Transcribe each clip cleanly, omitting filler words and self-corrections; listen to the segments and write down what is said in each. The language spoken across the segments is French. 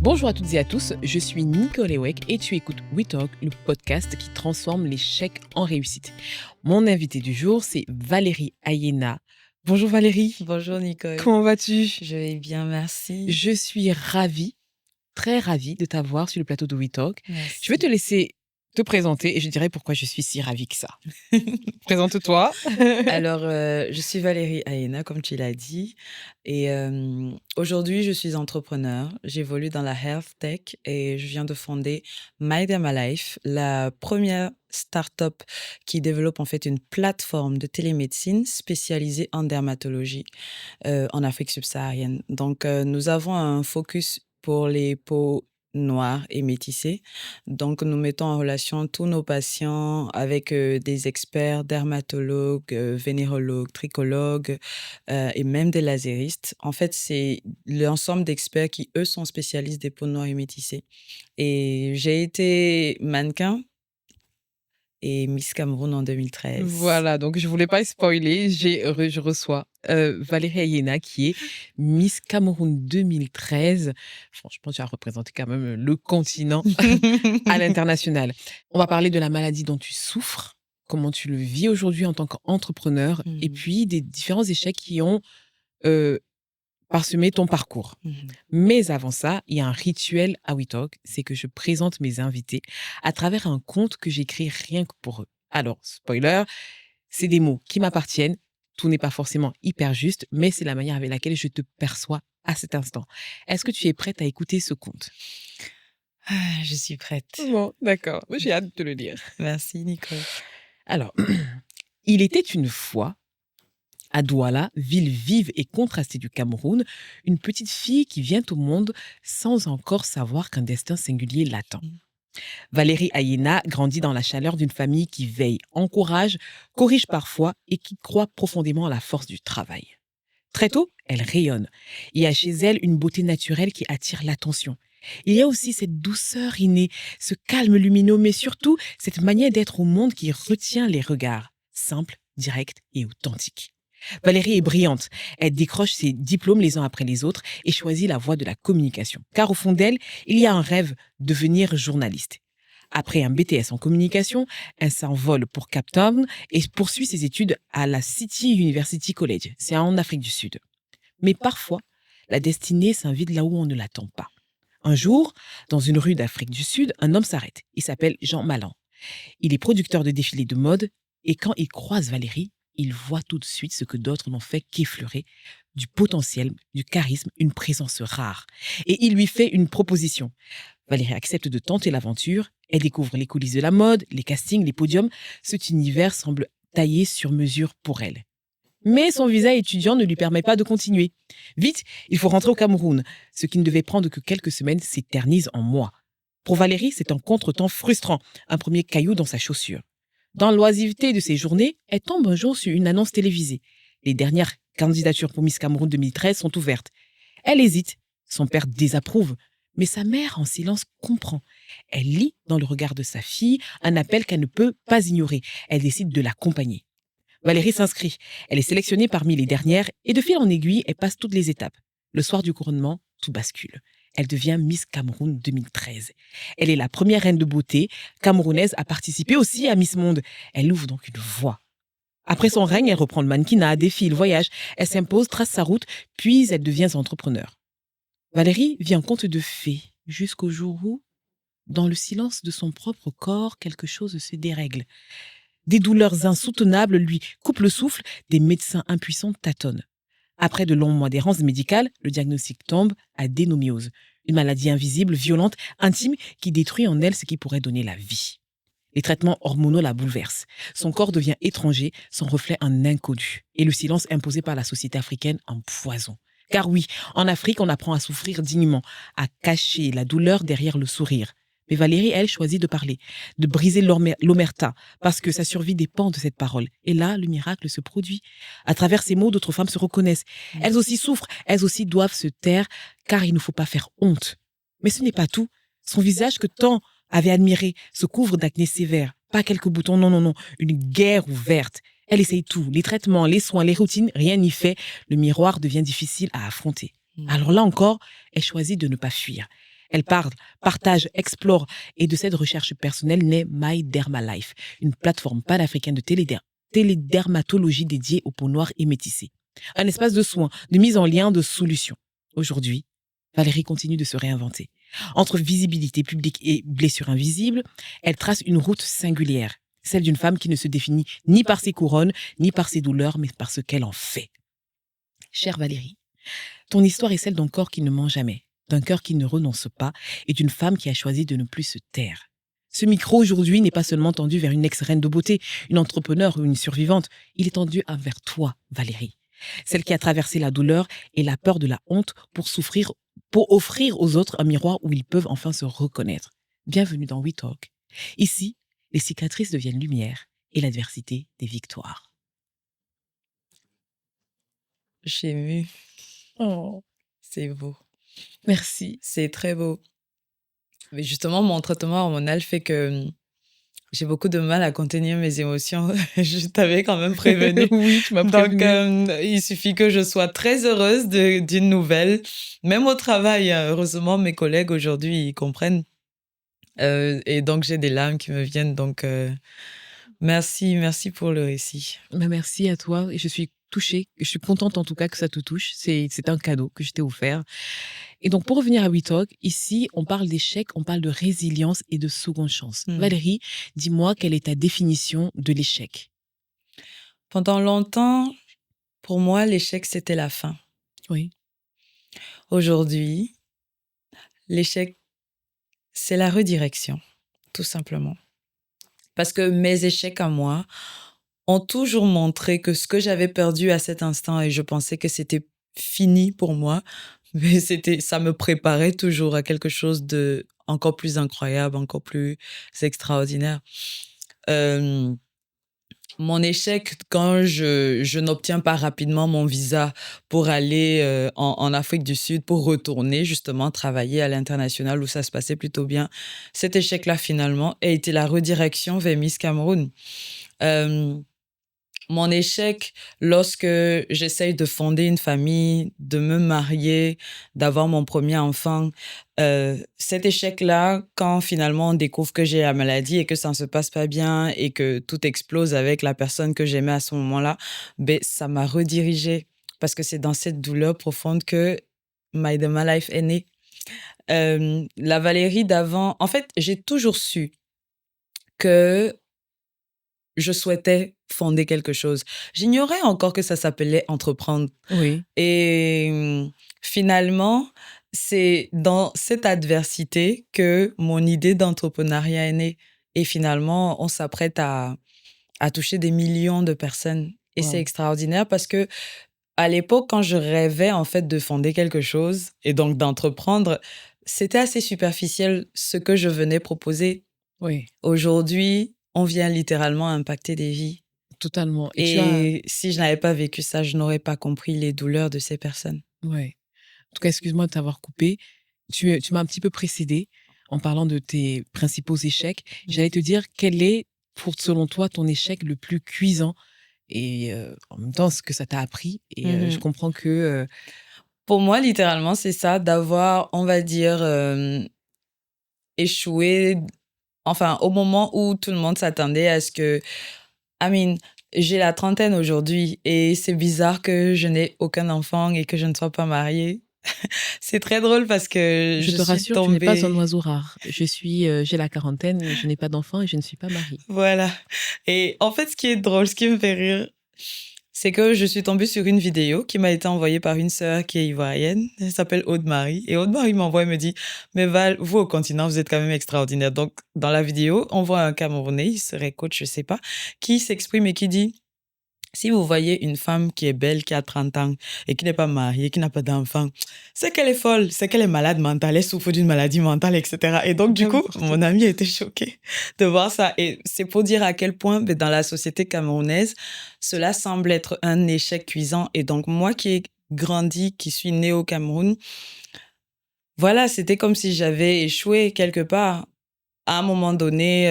Bonjour à toutes et à tous, je suis Nicole Ewek et tu écoutes We Talk, le podcast qui transforme l'échec en réussite. Mon invité du jour, c'est Valérie Ayena. Bonjour Valérie, Bonjour Nicole, comment vas-tu? je vais bien, merci. Je suis ravie, très ravie de t'avoir sur le plateau de We Talk. Je vais te Merci. laisser te présenter et je dirai pourquoi je suis si ravie que ça. Présente-toi. Alors, je suis Valérie Ayena, comme tu l'as dit, et aujourd'hui, je suis entrepreneur. J'évolue dans la health tech et je viens de fonder My Derma Life, la première start-up qui développe en fait une plateforme de télémédecine spécialisée en dermatologie en Afrique subsaharienne. Donc, nous avons un focus pour les peaux noires et métissées. Donc, nous mettons en relation tous nos patients avec des experts, dermatologues, vénérologues, trichologues et même des laséristes. En fait, c'est l'ensemble d'experts qui, eux, sont spécialistes des peaux noires et métissées. Et j'ai été mannequin et Miss Cameroun en 2013. Voilà, donc je voulais pas spoiler, je reçois Valérie Ayena qui est Miss Cameroun 2013. Franchement, tu as représenté quand même le continent à l'international. On va parler de la maladie dont tu souffres, comment tu le vis aujourd'hui en tant qu'entrepreneur et Mhm, puis des différents échecs qui ont euh, parsemé ton parcours. mhm. Mais avant ça, il y a un rituel à We Talk, c'est que je présente mes invités à travers un conte que j'écris rien que pour eux. Alors, spoiler, c'est des mots qui m'appartiennent. Tout n'est pas forcément hyper juste, mais c'est la manière avec laquelle je te perçois à cet instant. Est-ce que tu es prête à écouter ce conte? Ah, je suis prête. Bon, d'accord. Moi, j'ai hâte de te le lire. Merci Nicole. Alors, il était une fois, à Douala, ville vive et contrastée du Cameroun, une petite fille qui vient au monde sans encore savoir qu'un destin singulier l'attend. Mm. Valérie Ayena grandit dans la chaleur d'une famille qui veille, encourage, corrige parfois et qui croit profondément à la force du travail. Très tôt, elle rayonne. Il y a chez elle une beauté naturelle qui attire l'attention. Il y a aussi cette douceur innée, ce calme lumineux, mais surtout cette manière d'être au monde qui retient les regards, simple, direct et authentique. Valérie est brillante. Elle décroche ses diplômes les uns après les autres et choisit la voie de la communication. Car au fond d'elle, il y a un rêve, devenir journaliste. Après un BTS en communication, elle s'envole pour Cape Town et poursuit ses études à la City University College. C'est en Afrique du Sud. Mais parfois, la destinée s'invite là où on ne l'attend pas. Un jour, dans une rue d'Afrique du Sud, un homme s'arrête. Il s'appelle Jean Malan. Il est producteur de défilés de mode et quand il croise Valérie, il voit tout de suite ce que d'autres n'ont fait qu'effleurer, du potentiel, du charisme, une présence rare. Et il lui fait une proposition. Valérie accepte de tenter l'aventure. Elle découvre les coulisses de la mode, les castings, les podiums. Cet univers semble taillé sur mesure pour elle. Mais son visa étudiant ne lui permet pas de continuer. Vite, il faut rentrer au Cameroun. Ce qui ne devait prendre que quelques semaines s'éternise en mois. Pour Valérie, c'est un contretemps frustrant, un premier caillou dans sa chaussure. Dans l'oisiveté de ses journées, elle tombe un jour sur une annonce télévisée. Les dernières candidatures pour Miss Cameroun 2013 sont ouvertes. Elle hésite. Son père désapprouve. Mais sa mère, en silence, comprend. Elle lit dans le regard de sa fille un appel qu'elle ne peut pas ignorer. Elle décide de l'accompagner. Valérie s'inscrit. Elle est sélectionnée parmi les dernières et de fil en aiguille, elle passe toutes les étapes. Le soir du couronnement, tout bascule. Elle devient Miss Cameroun 2013. Elle est la première reine de beauté camerounaise à participer aussi à Miss Monde. Elle ouvre donc une voie. Après son règne, elle reprend le mannequinat, défile, voyage. Elle s'impose, trace sa route, puis elle devient entrepreneur. Valérie vit un conte de fées jusqu'au jour où, dans le silence de son propre corps, quelque chose se dérègle. Des douleurs insoutenables lui coupent le souffle, des médecins impuissants tâtonnent. Après de longs mois d'errance médicale, le diagnostic tombe, adénomiose, une maladie invisible, violente, intime, qui détruit en elle ce qui pourrait donner la vie. Les traitements hormonaux la bouleversent. Son corps devient étranger, son reflet un inconnu. Et le silence imposé par la société africaine un poison. Car oui, en Afrique, on apprend à souffrir dignement, à cacher la douleur derrière le sourire. Mais Valérie, elle, choisit de parler, de briser l'omerta, parce que sa survie dépend de cette parole. Et là, le miracle se produit. À travers ces mots, d'autres femmes se reconnaissent. Elles aussi souffrent, elles aussi doivent se taire, car il ne faut pas faire honte. Mais ce n'est pas tout. Son visage que tant avait admiré se couvre d'acné sévère. Pas quelques boutons, non, non, non. Une guerre ouverte. Elle essaye tout. Les traitements, les soins, les routines, rien n'y fait. Le miroir devient difficile à affronter. Alors là encore, elle choisit de ne pas fuir. Elle parle, partage, explore et de cette recherche personnelle naît My Derma Life, une plateforme panafricaine de télédermatologie dédiée aux peaux noires et métissées. Un espace de soins, de mise en lien, de solutions. Aujourd'hui, Valérie continue de se réinventer. Entre visibilité publique et blessure invisible, elle trace une route singulière, celle d'une femme qui ne se définit ni par ses couronnes, ni par ses douleurs, mais par ce qu'elle en fait. Chère Valérie, ton histoire est celle d'un corps qui ne ment jamais, d'un cœur qui ne renonce pas et d'une femme qui a choisi de ne plus se taire. Ce micro aujourd'hui n'est pas seulement tendu vers une ex-reine de beauté, une entrepreneure ou une survivante, il est tendu envers toi, Valérie. Celle qui a traversé la douleur et la peur de la honte pour offrir aux autres un miroir où ils peuvent enfin se reconnaître. Bienvenue dans We Talk. Ici, les cicatrices deviennent lumière et l'adversité des victoires. J'ai ému. Oh, C'est beau. merci. C'est très beau. Mais justement, mon traitement hormonal fait que j'ai beaucoup de mal à contenir mes émotions. Je t'avais quand même prévenu. Oui, tu m'as Donc, prévenue. il suffit que je sois très heureuse d'une nouvelle. Même au travail, heureusement, mes collègues aujourd'hui, ils comprennent. Et donc, j'ai des larmes qui me viennent. Donc, merci pour le récit. Mais merci à toi et je suis touchée, je suis contente en tout cas que ça te touche. C'est un cadeau que je t'ai offert. Et donc pour revenir à We Talk, ici on parle d'échec, on parle de résilience et de seconde chance. Valérie, dis-moi quelle est ta définition de l'échec? Pendant longtemps, pour moi, l'échec, c'était la fin. Oui. Aujourd'hui, l'échec, c'est la redirection, tout simplement. Parce que mes échecs à moi ont toujours montré que ce que j'avais perdu à cet instant et je pensais que c'était fini pour moi, mais ça me préparait toujours à quelque chose de encore plus incroyable, encore plus extraordinaire. Euh, Mon échec, quand je n'obtiens pas rapidement mon visa pour aller en Afrique du Sud, pour retourner justement travailler à l'international où ça se passait plutôt bien, cet échec-là finalement a été la redirection vers Miss Cameroun. Euh, Mon échec lorsque j'essaye de fonder une famille, de me marier, d'avoir mon premier enfant, cet échec-là, quand finalement on découvre que j'ai la maladie et que ça ne se passe pas bien et que tout explose avec la personne que j'aimais à ce moment-là, ben, ça m'a redirigée parce que c'est dans cette douleur profonde que My My Life est née. La Valérie d'avant, en fait, j'ai toujours su que je souhaitais fonder quelque chose. J'ignorais encore que ça s'appelait entreprendre. Oui. Et finalement, c'est dans cette adversité que mon idée d'entrepreneuriat est née. Et finalement, on s'apprête à toucher des millions de personnes. Et c'est Wow. extraordinaire parce que à l'époque, quand je rêvais en fait de fonder quelque chose et donc d'entreprendre, c'était assez superficiel ce que je venais proposer. Oui, Aujourd'hui, on vient littéralement impacter des vies. totalement. Et tu as... Et si je n'avais pas vécu ça, je n'aurais pas compris les douleurs de ces personnes. Ouais. En tout cas, excuse-moi de t'avoir coupé. Tu m'as un petit peu précédé en parlant de tes principaux échecs. J'allais te dire quel est, pour selon toi, ton échec le plus cuisant et en même temps ce que ça t'a appris. Et je comprends que... Pour moi, littéralement, c'est ça, d'avoir, on va dire, échoué, enfin, au moment où tout le monde s'attendait à ce que... I mean, j'ai la trentaine aujourd'hui et c'est bizarre que je n'ai aucun enfant et que je ne sois pas mariée. C'est très drôle parce que Je je te suis rassure, tu n'es pas un tombée... oiseau rare. J'ai la quarantaine, je n'ai pas d'enfant et je ne suis pas mariée. Voilà. Et en fait, ce qui est drôle, ce qui me fait rire, c'est que je suis tombée sur une vidéo qui m'a été envoyée par une sœur qui est ivoirienne. Elle s'appelle Aude-Marie. Et Aude-Marie m'envoie et me dit, mais Val, vous au continent, vous êtes quand même extraordinaire. Donc, dans la vidéo, on voit un Camerounais, il serait coach, je sais pas, qui s'exprime et qui dit, si vous voyez une femme qui est belle, qui a 30 ans et qui n'est pas mariée, qui n'a pas d'enfant, c'est qu'elle est folle, c'est qu'elle est malade mentale, elle souffre d'une maladie mentale, etc. Et donc, du coup, mon amie était choquée de voir ça. Et c'est pour dire à quel point, dans la société camerounaise, cela semble être un échec cuisant. Et donc, moi qui ai grandi, qui suis née au Cameroun, voilà, c'était comme si j'avais échoué quelque part. À un moment donné,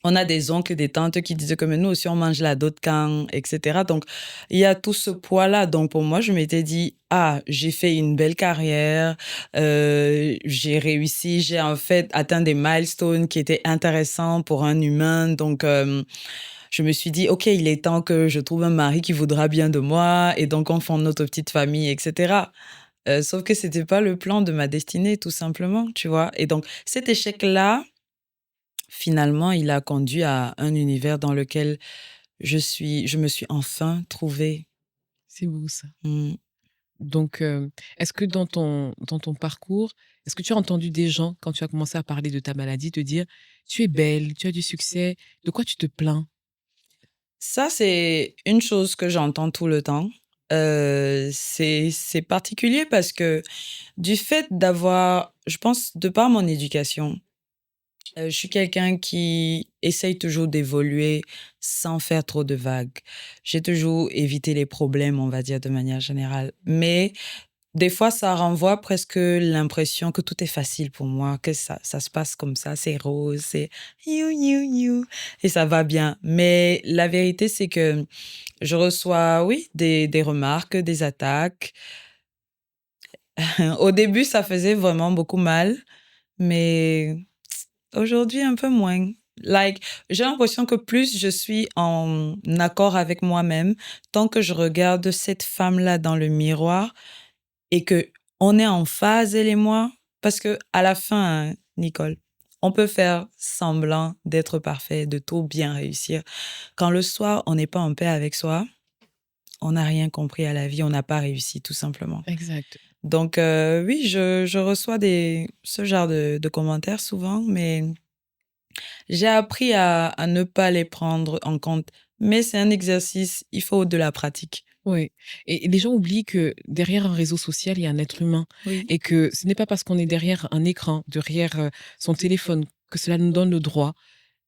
On a des oncles et des tantes qui disaient que mais nous aussi on mange la dot quand, etc. Donc il y a tout ce poids-là. Donc pour moi, je m'étais dit, ah, j'ai fait une belle carrière, j'ai réussi, j'ai en fait atteint des milestones qui étaient intéressants pour un humain. Donc je me suis dit, ok, il est temps que je trouve un mari qui voudra bien de moi et donc on fonde notre petite famille, etc. Sauf que c'était pas le plan de ma destinée, tout simplement, tu vois. Et donc cet échec-là, finalement, il a conduit à un univers dans lequel je me suis enfin trouvée. C'est beau ça. Mmh. Donc, est-ce que dans ton parcours, est-ce que tu as entendu des gens, quand tu as commencé à parler de ta maladie, te dire: «Tu es belle, tu as du succès, de quoi tu te plains?» Ça, c'est une chose que j'entends tout le temps. C'est particulier parce que du fait d'avoir je pense, de par mon éducation, je suis quelqu'un qui essaye toujours d'évoluer sans faire trop de vagues. J'ai toujours évité les problèmes, on va dire, de manière générale. Mais des fois, ça renvoie presque l'impression que tout est facile pour moi, que ça se passe comme ça, c'est rose, c'est you, you, you, et ça va bien. Mais la vérité, c'est que je reçois, oui, des remarques, des attaques. Au début, ça faisait vraiment beaucoup mal, mais aujourd'hui, un peu moins. Like, j'ai l'impression que plus je suis en accord avec moi-même, tant que je regarde cette femme-là dans le miroir, et que on est en phase, elle et moi, parce que à la fin, hein, Nicole, on peut faire semblant d'être parfait, de tout bien réussir. Quand le soir, on n'est pas en paix avec soi, on n'a rien compris à la vie, on n'a pas réussi, tout simplement. Exact. Donc, oui, je reçois ce genre de commentaires souvent, mais j'ai appris à ne pas les prendre en compte. Mais c'est un exercice, il faut de la pratique. Oui, et les gens oublient que derrière un réseau social, il y a un être humain Oui. et que ce n'est pas parce qu'on est derrière un écran, derrière, son téléphone, que cela nous donne le droit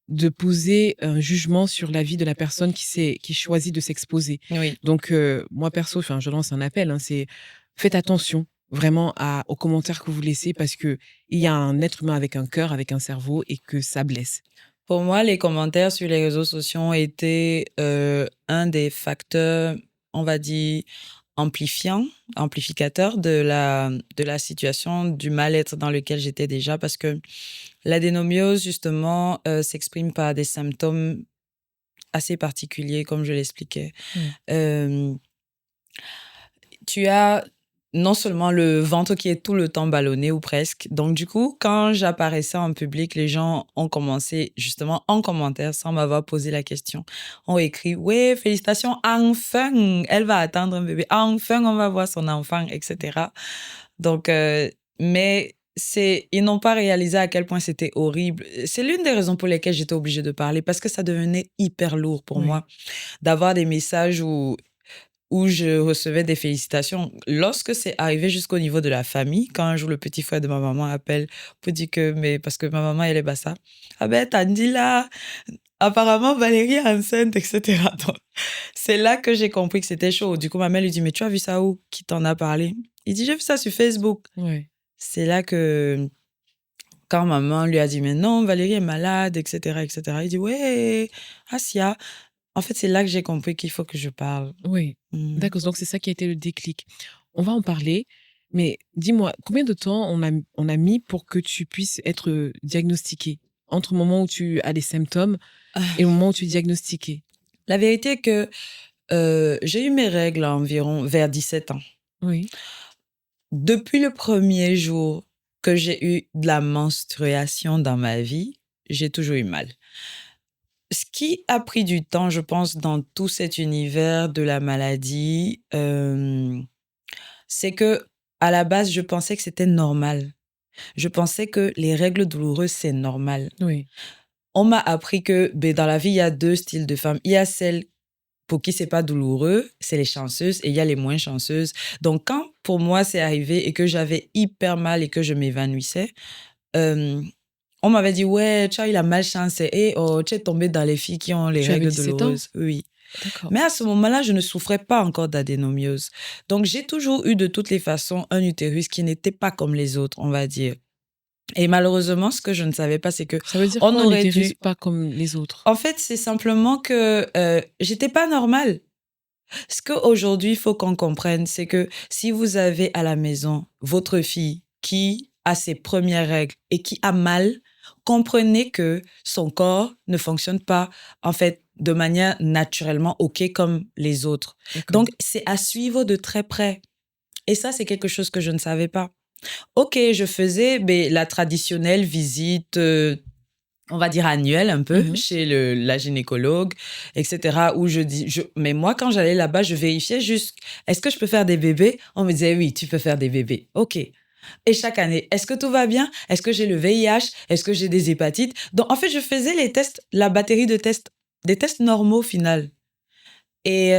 de poser un jugement sur la vie de la personne qui choisit de s'exposer. Oui. Donc, moi perso, enfin, je lance un appel, hein, c'est faites attention vraiment aux commentaires que vous laissez parce que il y a un être humain avec un cœur, avec un cerveau et que ça blesse. Pour moi, les commentaires sur les réseaux sociaux ont été, un des facteurs, on va dire, amplificateurs de la situation, du mal-être dans lequel j'étais déjà. Parce que l'adénomiose, justement, s'exprime par des symptômes assez particuliers, comme je l'expliquais. Mmh. Hem Tu as non seulement le ventre qui est tout le temps ballonné ou presque, donc du coup, quand j'apparaissais en public, les gens ont commencé justement en commentaire, sans m'avoir posé la question, ont écrit: «Ouais, félicitations, enfin, elle va attendre un bébé. Enfin, on va voir son enfant», et cetera. Donc mais ils n'ont pas réalisé à quel point c'était horrible. C'est l'une des raisons pour lesquelles j'étais obligée de parler, parce que ça devenait hyper lourd pour Oui. moi d'avoir des messages où je recevais des félicitations. Lorsque c'est arrivé jusqu'au niveau de la famille, quand un jour le petit frère de ma maman appelle pour dire que, mais parce que ma maman, elle est bassa. Ah ben, t'as dit là, apparemment Valérie est enceinte, etc. Donc, c'est là que j'ai compris que c'était chaud. Du coup, ma mère lui dit, mais tu as vu ça où? Qui t'en a parlé? Il dit, j'ai vu ça sur Facebook. Ouais. C'est là que, quand maman lui a dit, mais non, Valérie est malade, etc., etc., il dit, ouais, Asia. En fait, c'est là que j'ai compris qu'il faut que je parle. Oui. Mm. D'accord, donc c'est ça qui a été le déclic. On va en parler, mais dis-moi, combien de temps on a mis pour que tu puisses être, diagnostiquée? Entre le moment où tu as les symptômes et le moment où tu es diagnostiquée? La vérité est que j'ai eu mes règles à environ vers 17 ans. Oui. Depuis le premier jour que j'ai eu de la menstruation dans ma vie, j'ai toujours eu mal. Ce qui a pris du temps, je pense, dans tout cet univers de la maladie, c'est que à la base, je pensais que c'était normal. Je pensais que les règles douloureuses, c'est normal. Oui. On m'a appris que ben, dans la vie, il y a deux styles de femmes. Il y a celles pour qui c'est pas douloureux, c'est les chanceuses et il y a les moins chanceuses. Donc, quand pour moi c'est arrivé et que j'avais hyper mal et que je m'évanouissais, euh, on m'avait dit, ouais, tu as eu la malchance et oh, tu es tombée dans les filles qui ont les Tu avais règles 17 ans? douloureuses. Oui. D'accord. Mais à ce moment-là, je ne souffrais pas encore d'adénomiose. Donc, j'ai toujours eu de toutes les façons un utérus qui n'était pas comme les autres, on va dire. Et malheureusement, ce que je ne savais pas, c'est que Ça veut dire on quoi, un aurait utérus dû... pas comme les autres? En fait, c'est simplement que j'étais pas normale. Ce qu'aujourd'hui, il faut qu'on comprenne, c'est que si vous avez à la maison votre fille qui a ses premières règles et qui a mal, comprenez que son corps ne fonctionne pas, en fait, de manière naturellement OK comme les autres. D'accord. Donc, c'est à suivre de très près. Et ça, c'est quelque chose que je ne savais pas. OK, je faisais la traditionnelle visite, on va dire annuelle un peu, Mmh. chez la gynécologue, etc. Où mais moi, quand j'allais là-bas, je vérifiais juste, est-ce que je peux faire des bébés? On me disait, oui, tu peux faire des bébés. OK. Et chaque année, est-ce que tout va bien? Est-ce que j'ai le VIH? Est-ce que j'ai des hépatites? Donc, en fait, je faisais les tests, la batterie de tests, des tests normaux, au final. Et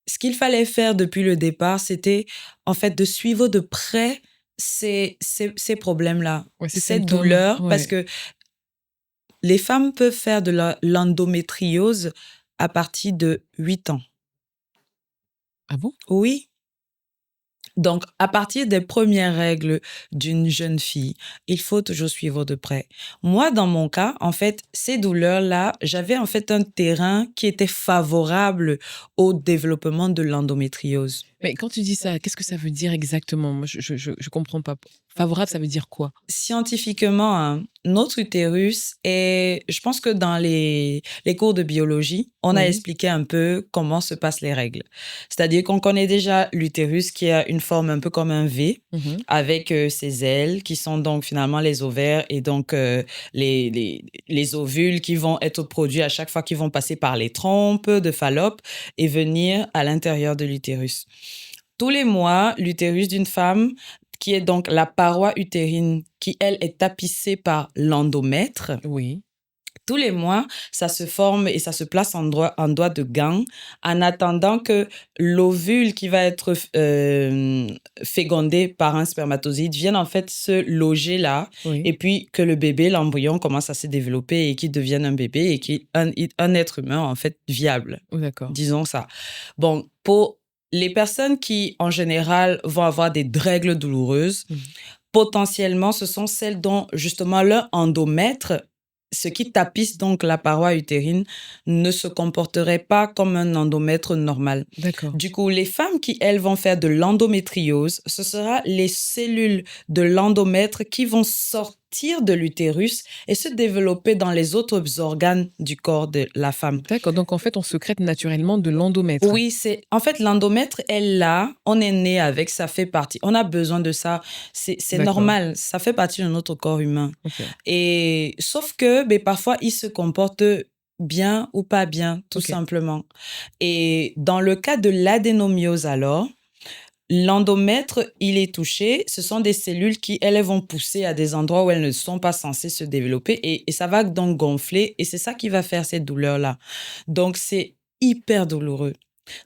ce qu'il fallait faire depuis le départ, c'était en fait de suivre de près ces problèmes-là, Ouais, ces cette symptômes, douleur, parce ouais. que les femmes peuvent faire de l'endométriose à partir de 8 ans. Ah bon? Oui. Donc, à partir des premières règles d'une jeune fille, il faut toujours suivre de près. Moi, dans mon cas, en fait, ces douleurs-là, j'avais en fait un terrain qui était favorable au développement de l'endométriose. Mais quand tu dis ça, qu'est-ce que ça veut dire exactement? Moi, je comprends pas. Favorable, ça veut dire quoi? Scientifiquement, hein, notre utérus est, je pense que dans les cours de biologie, on a Oui. expliqué un peu comment se passent les règles. C'est-à-dire qu'on connaît déjà l'utérus qui a une forme un peu comme un V, Mmh. avec ses ailes qui sont donc finalement les ovaires et donc les ovules qui vont être produits à chaque fois qu'ils vont passer par les trompes de Fallope et venir à l'intérieur de l'utérus. Tous les mois, l'utérus d'une femme, qui est donc la paroi utérine, qui elle est tapissée par l'endomètre, Oui. tous les mois, ça se forme et ça se place en doigt de gant en attendant que l'ovule qui va être fécondé par un spermatozoïde vienne en fait se loger là Oui. et puis que le bébé, l'embryon commence à se développer et qu'il devienne un bébé et un être humain en fait viable, Oh, d'accord. disons ça. Bon, pour les personnes qui en général vont avoir des règles douloureuses, Mmh. potentiellement, ce sont celles dont justement leur endomètre, ce qui tapisse donc la paroi utérine, ne se comporterait pas comme un endomètre normal. D'accord. Du coup, les femmes qui, elles, vont faire de l'endométriose, ce sera les cellules de l'endomètre qui vont sortir de l'utérus et se développer dans les autres organes du corps de la femme. D'accord, donc en fait, on sécrète naturellement de l'endomètre? Oui, c'est en fait l'endomètre est là, on est né avec, ça fait partie. On a besoin de ça, c'est D'accord, normal, ça fait partie de notre corps humain. OK, Et sauf que parfois il se comporte bien ou pas bien, tout OK. simplement. Et dans le cas de l'adénomiose alors, l'endomètre, il est touché, ce sont des cellules qui, elles vont pousser à des endroits où elles ne sont pas censées se développer et ça va donc gonfler et c'est ça qui va faire cette douleur-là. Donc c'est hyper douloureux.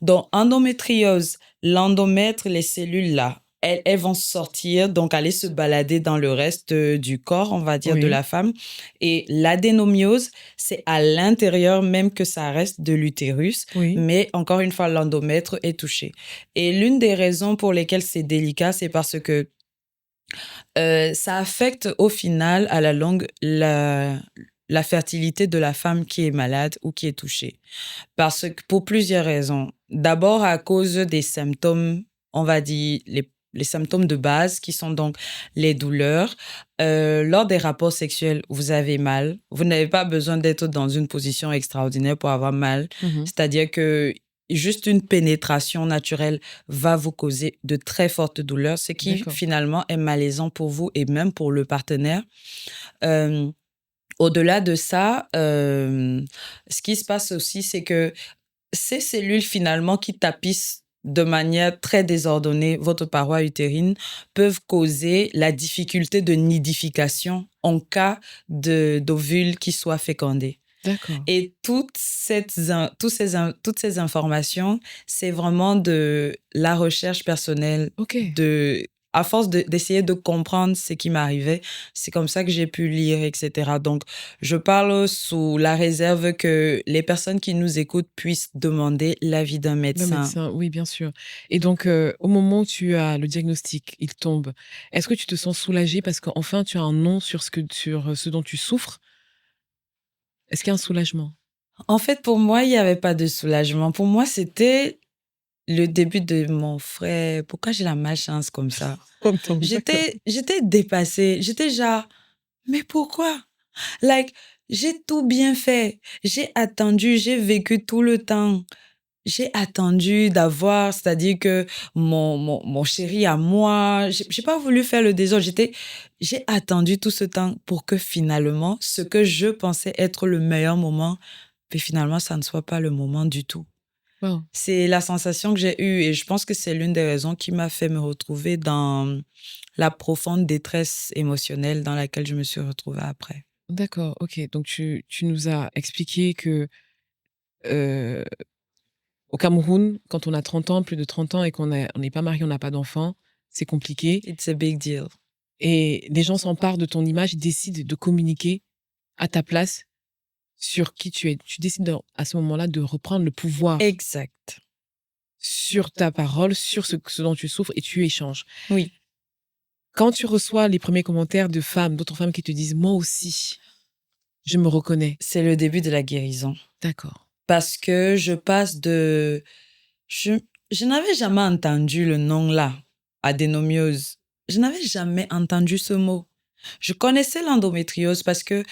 Donc, endométriose, l'endomètre, les cellules là, elles vont sortir, donc aller se balader dans le reste du corps, on va dire, de Oui, la femme. Et l'adénomiose, c'est à l'intérieur même que ça reste de l'utérus, oui. mais encore une fois, l'endomètre est touché. Et l'une des raisons pour lesquelles c'est délicat, c'est parce que ça affecte au final, à la longue, la fertilité de la femme qui est malade ou qui est touchée. Parce que pour plusieurs raisons. D'abord à cause des symptômes, on va dire les symptômes de base qui sont donc les douleurs. Lors des rapports sexuels, vous avez mal. Vous n'avez pas besoin d'être dans une position extraordinaire pour avoir mal. Mmh. C'est-à-dire que juste une pénétration naturelle va vous causer de très fortes douleurs, ce qui D'accord. finalement est malaisant pour vous et même pour le partenaire. Euh, Au-delà de ça, ce qui se passe aussi, c'est que ces cellules finalement qui tapissent de manière très désordonnée votre paroi utérine peuvent causer la difficulté de nidification en cas d'ovule qui soit fécondé. D'accord. Et toutes ces informations, c'est vraiment de la recherche personnelle OK. de à force d'essayer de comprendre ce qui m'arrivait, c'est comme ça que j'ai pu lire, etc. Donc, je parle sous la réserve que les personnes qui nous écoutent puissent demander l'avis d'un Le médecin. médecin, oui, bien sûr. Et donc, au moment où tu as le diagnostic, il tombe, est-ce que tu te sens soulagée parce qu'enfin tu as un nom sur ce dont tu souffres? Est-ce qu'il y a un soulagement? En fait, pour moi, il n'y avait pas de soulagement. Pour moi, c'était le début de mon frère. Pourquoi j'ai la malchance comme ça? Entends, d'accord. J'étais dépassée. J'étais genre, mais pourquoi? Like, j'ai tout bien fait. J'ai attendu, j'ai vécu tout le temps. J'ai attendu d'avoir, c'est-à-dire que mon chéri à moi, j'ai pas voulu faire le désordre. J'ai attendu tout ce temps pour que finalement, ce que je pensais être le meilleur moment, puis finalement, ça ne soit pas le moment du tout. Waouh, C'est la sensation que j'ai eue et je pense que c'est l'une des raisons qui m'a fait me retrouver dans la profonde détresse émotionnelle dans laquelle je me suis retrouvée après. d'accord, OK. Donc tu nous as expliqué que, heu, au Cameroun, quand on a 30 ans, plus de 30 ans et on n'est pas marié, on n'a pas d'enfant, c'est compliqué It's a big deal. et les gens s'emparent de ton image, ils décident de communiquer à ta place sur qui tu es. Tu décides à ce moment-là de reprendre le pouvoir Exact. sur ta parole, sur ce dont tu souffres et tu échanges. Oui, Quand tu reçois les premiers commentaires de femmes, d'autres femmes qui te disent: «Moi aussi, je me reconnais». c'est le début de la guérison. D'accord. Parce que je passe de... Je, je n'avais jamais entendu le nom là, adénomiose. Je n'avais jamais entendu ce mot. Je connaissais l'endométriose parce que,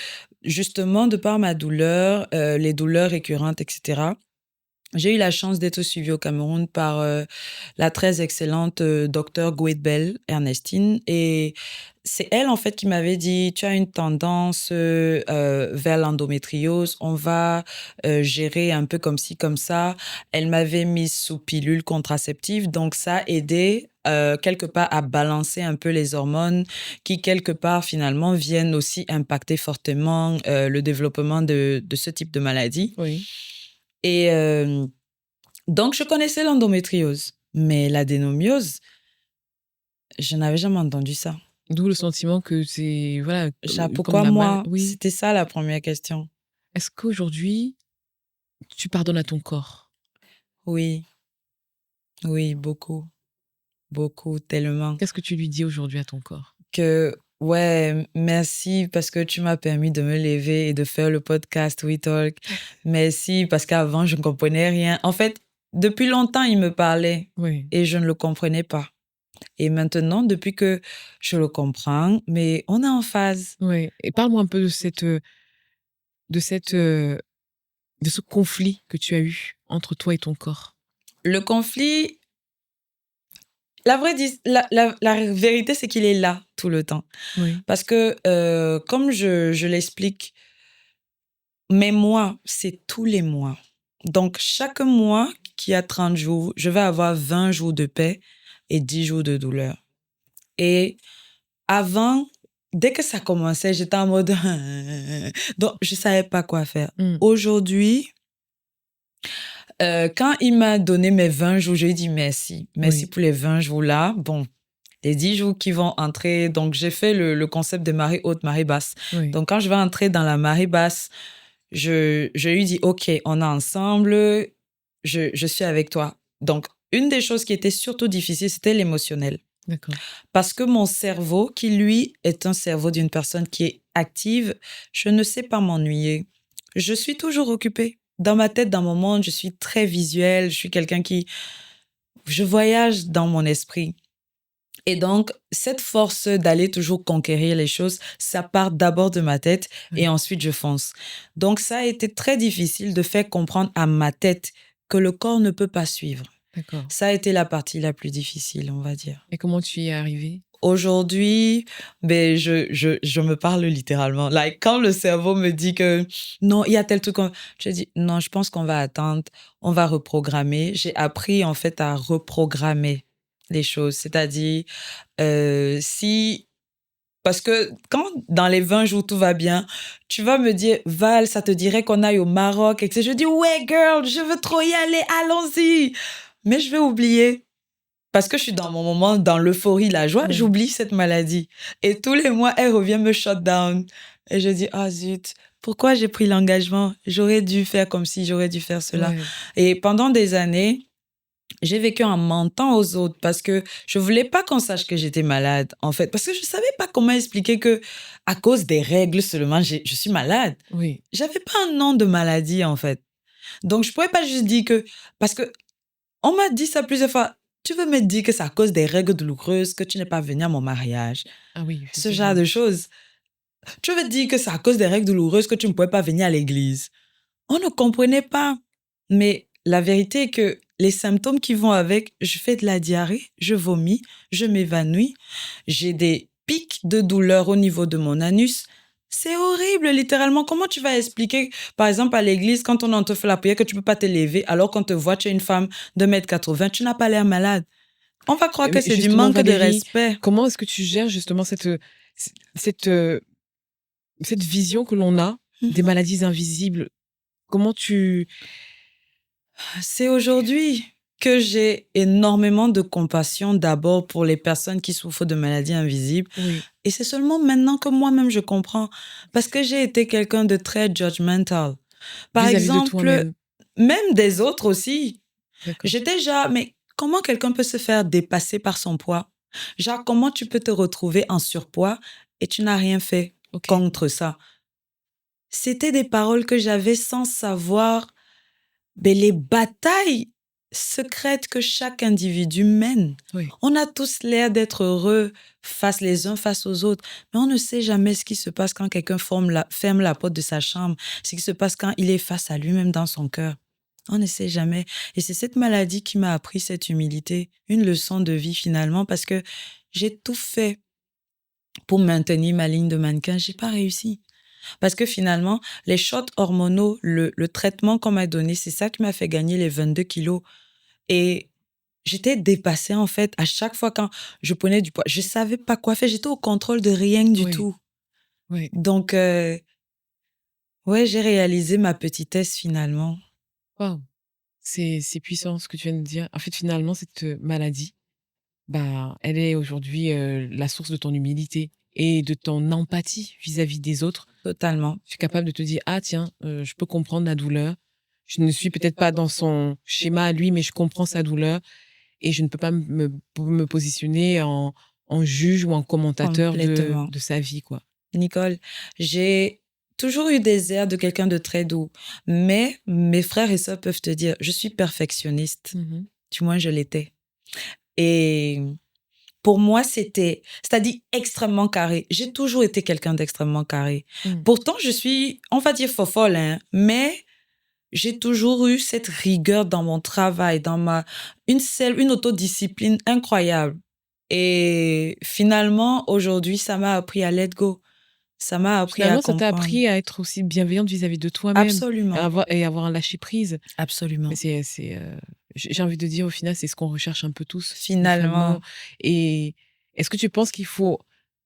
justement, de par ma douleur, les douleurs récurrentes, etc., j'ai eu la chance d'être suivie au Cameroun par la très excellente docteure Bell Ernestine. Et c'est elle, en fait, qui m'avait dit, tu as une tendance vers l'endométriose, on va gérer un peu comme ci, comme ça. Elle m'avait mise sous pilule contraceptive, donc ça a aidé quelque part à balancer un peu les hormones qui, quelque part, finalement, viennent aussi impacter fortement le développement de ce type de maladie. Oui. Et donc, je connaissais l'endométriose, mais l'adénomiose, je n'avais jamais entendu ça. D'où le sentiment que c'est voilà, comme Pourquoi la mal moi? oui. C'était ça la première question. Est-ce qu'aujourd'hui, tu pardonnes à ton corps? Oui, oui, beaucoup, beaucoup, tellement. Qu'est-ce que tu lui dis aujourd'hui à ton corps? Que, ouais, merci parce que tu m'as permis de me lever et de faire le podcast We Talk. Merci parce qu'avant, je ne comprenais rien. En fait, depuis longtemps, il me parlait Oui, et je ne le comprenais pas. Et maintenant, depuis que je le comprends, mais on est en phase. oui et parle-moi un peu de cette, de ce conflit que tu as eu entre toi et ton corps. Le conflit, la vérité, c'est qu'il est là tout le temps. Oui, Parce que, comme je l'explique, mes mois, c'est tous les mois. Donc, chaque mois qui a 30 jours, je vais avoir 20 jours de paix et 10 jours de douleur. Et avant, dès que ça commençait, j'étais en mode... Donc, je ne savais pas quoi faire. mmh, Aujourd'hui, quand il m'a donné mes 20 jours, je lui ai dit merci. Merci oui, pour les 20 jours-là. Bon, les 10 jours qui vont entrer, donc j'ai fait le concept de marée haute, marée basse. oui, Donc, quand je vais entrer dans la marée basse, je lui dis, OK, on est ensemble, je suis avec toi. Donc, une des choses qui était surtout difficile, c'était l'émotionnel. d'accord. Parce que mon cerveau, qui lui est un cerveau d'une personne qui est active, je ne sais pas m'ennuyer. Je suis toujours occupée. Dans ma tête, dans mon monde, je suis très visuelle. Je suis quelqu'un qui... Je voyage dans mon esprit. Et donc, cette force d'aller toujours conquérir les choses, ça part d'abord de ma tête et Oui, ensuite je fonce. Donc, ça a été très difficile de faire comprendre à ma tête que le corps ne peut pas suivre. d'accord Ça a été la partie la plus difficile, on va dire. et comment tu y es arrivée? Aujourd'hui, ben, je me parle littéralement. Like, quand le cerveau me dit que non, il y a tel truc, je dis non, je pense qu'on va attendre, on va reprogrammer. J'ai appris en fait à reprogrammer les choses. C'est-à-dire, si. Parce que quand dans les 20 jours tout va bien, tu vas me dire, Val, ça te dirait qu'on aille au Maroc, et je dis, ouais, girl, je veux trop y aller, allons-y. Mais je vais oublier. parce que je suis dans mon moment, dans l'euphorie, la joie, Oui, j'oublie cette maladie. Et tous les mois, elle revient me shut down. Et je dis, ah zut, pourquoi j'ai pris l'engagement? J'aurais dû faire comme si, j'aurais dû faire cela. ouais, Et pendant des années, j'ai vécu en mentant aux autres parce que je voulais pas qu'on sache que j'étais malade, en fait. Parce que je savais pas comment expliquer que, à cause des règles seulement, je suis malade. oui. J'avais pas un nom de maladie, en fait. Donc, je pouvais pas juste dire que, parce que on m'a dit ça plusieurs fois. Tu veux me dire que c'est à cause des règles douloureuses que tu n'es pas venu à mon mariage? Ah oui, Ce genre effectivement. de choses. Tu veux dire que c'est à cause des règles douloureuses que tu ne pouvais pas venir à l'église? On ne comprenait pas. Mais la vérité est que les symptômes qui vont avec, je fais de la diarrhée, je vomis, je m'évanouis, j'ai des pics de douleur au niveau de mon anus. C'est horrible, littéralement. Comment tu vas expliquer, par exemple, à l'église, quand on te fait la prière, que tu peux pas te lever, alors qu'on te voit, tu es une femme de 1,80 m, tu n'as pas l'air malade. On va croire que Mais c'est du justement, manque de Valérie, respect. comment est-ce que tu gères justement cette, cette vision que l'on a des Mhm. maladies invisibles? Comment tu... C'est aujourd'hui que j'ai énormément de compassion d'abord pour les personnes qui souffrent de maladies invisibles. Oui, Et c'est seulement maintenant que moi-même je comprends. Parce que j'ai été quelqu'un de très judgmental. Par vis-à-vis de exemple, toi-même. même des autres aussi. D'accord. J'étais genre, mais comment quelqu'un peut se faire dépasser par son poids? Genre, comment tu peux te retrouver en surpoids et tu n'as rien fait Ok. contre ça? C'était des paroles que j'avais sans savoir les batailles secrètes que chaque individu mène. Oui. On a tous l'air d'être heureux face les uns face aux autres, mais on ne sait jamais ce qui se passe quand quelqu'un ferme la porte de sa chambre, ce qui se passe quand il est face à lui-même dans son cœur. On ne sait jamais. Et c'est cette maladie qui m'a appris cette humilité, une leçon de vie finalement, parce que j'ai tout fait pour maintenir ma ligne de mannequin. J'ai pas réussi. Parce que finalement, les shots hormonaux, le traitement qu'on m'a donné, c'est ça qui m'a fait gagner les 22 kilos. Et j'étais dépassée, en fait, à chaque fois quand je prenais du poids. Je savais pas quoi faire. J'étais au contrôle de rien du Oui. tout. Oui. Donc, ouais, j'ai réalisé ma petitesse finalement. Waouh. C'est puissant ce que tu viens de dire. En fait, finalement, cette maladie, bah, elle est aujourd'hui la source de ton humilité et de ton empathie vis-à-vis des autres. Totalement. Tu es capable de te dire, ah tiens, je peux comprendre la douleur. Je ne suis peut-être pas dans son schéma à lui, mais je comprends sa douleur et je ne peux pas me positionner en juge ou en commentateur Complètement. de sa vie, quoi. Nicole, j'ai toujours eu des airs de quelqu'un de très doux. Mais mes frères et sœurs peuvent te dire, je suis perfectionniste. Mhm. Du moins, je l'étais. Et pour moi, c'est-à-dire extrêmement carré. J'ai toujours été quelqu'un d'extrêmement carré. Mm. Pourtant, je suis, on va dire fofolle, hein, mais j'ai toujours eu cette rigueur dans mon travail, une autodiscipline incroyable. Et finalement, aujourd'hui, ça m'a appris à let go. Ça m'a appris à Finalement, ça t'a comprendre. appris à être aussi bienveillante vis-à-vis de toi-même Absolument, et avoir un lâcher-prise. Mais absolument. j'ai envie de dire, au final, c'est ce qu'on recherche un peu tous, finalement. Finalement, Et est-ce que tu penses qu'il faut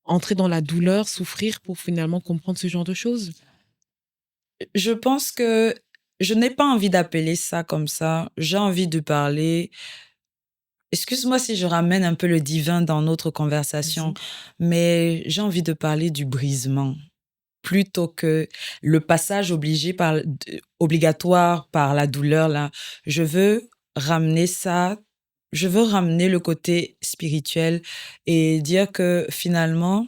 entrer dans la douleur, souffrir pour finalement comprendre ce genre de choses? je pense que je n'ai pas envie d'appeler ça comme ça. J'ai envie de parler. Excuse-moi si je ramène un peu le divin dans notre conversation, Vas-y. mais j'ai envie de parler du brisement plutôt que le passage obligatoire par la douleur là. Je veux ramener ça, je veux ramener le côté spirituel et dire que finalement,